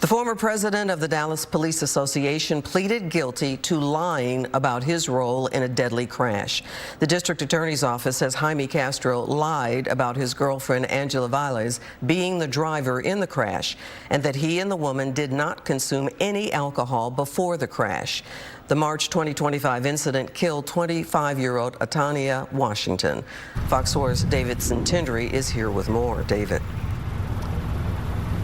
The former president of the Dallas Police Association pleaded guilty to lying about his role in a deadly crash. The district attorney's office says Jaime Castro lied about his girlfriend Angela Velez being the driver in the crash and that he and the woman did not consume any alcohol before the crash. The March 2025 incident killed 25-year-old Atianna Washington. Fox 4's David Sentendrey is here with more. David.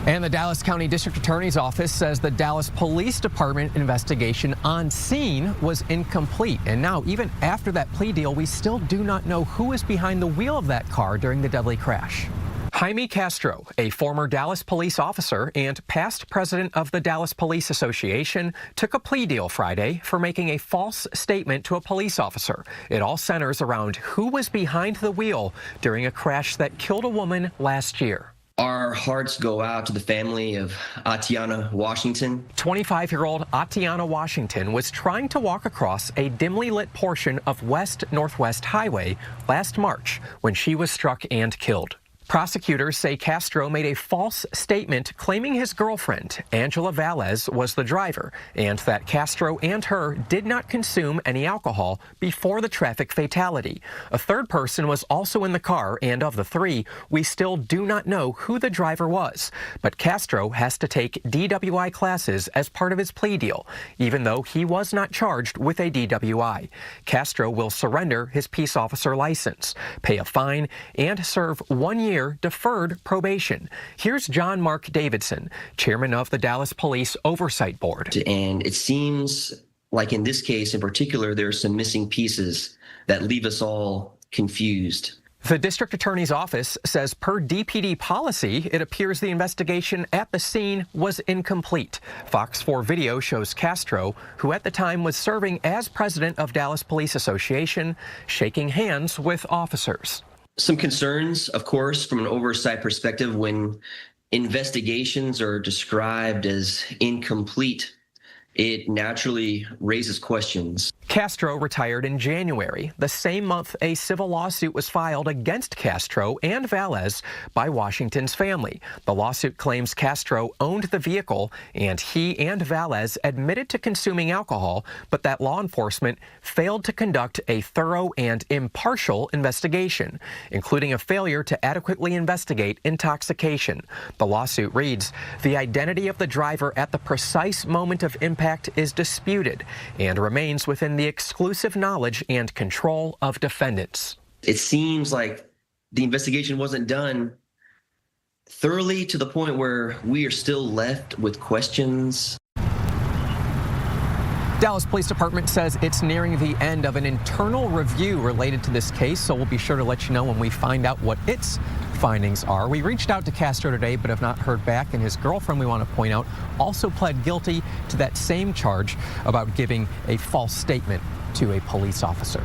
And the Dallas County District Attorney's Office says the Dallas Police Department investigation on scene was incomplete. And now, even after that plea deal, we still do not know who is behind the wheel of that car during the deadly crash. Jaime Castro, a former Dallas police officer and past president of the Dallas Police Association, took a plea deal Friday for making a false statement to a police officer. It all centers around who was behind the wheel during a crash that killed a woman last year. Our hearts go out to the family of Atianna Washington. 25-year-old Atianna Washington was trying to walk across a dimly lit portion of West Northwest Highway last March when she was struck and killed. Prosecutors say Castro made a false statement claiming his girlfriend, Angela Velez, was the driver, and that Castro and her did not consume any alcohol before the traffic fatality. A third person was also in the car, and of the three, we still do not know who the driver was. But Castro has to take DWI classes as part of his plea deal, even though he was not charged with a DWI. Castro will surrender his peace officer license, pay a fine, and serve 1 year deferred probation. Here's John Mark Davidson, chairman of the Dallas Police Oversight Board. And it seems like in this case in particular, there are some missing pieces that leave us all confused. The district attorney's office says per DPD policy, it appears the investigation at the scene was incomplete. Fox 4 video shows Castro, who at the time was serving as president of Dallas Police Association, shaking hands with officers. Some concerns, of course, from an oversight perspective when investigations are described as incomplete, it naturally raises questions. Castro retired in January, the same month a civil lawsuit was filed against Castro and Velez by Washington's family. The lawsuit claims Castro owned the vehicle and he and Velez admitted to consuming alcohol, but that law enforcement failed to conduct a thorough and impartial investigation, including a failure to adequately investigate intoxication. The lawsuit reads, the identity of the driver at the precise moment of impact is disputed and remains within the exclusive knowledge and control of defendants. It seems like the investigation wasn't done thoroughly to the point where we are still left with questions. Dallas Police Department says it's nearing the end of an internal review related to this case, so we'll be sure to let you know when we find out what its findings are. We reached out to Castro today but have not heard back, and his girlfriend, we want to point out, also pled guilty to that same charge about giving a false statement to a police officer.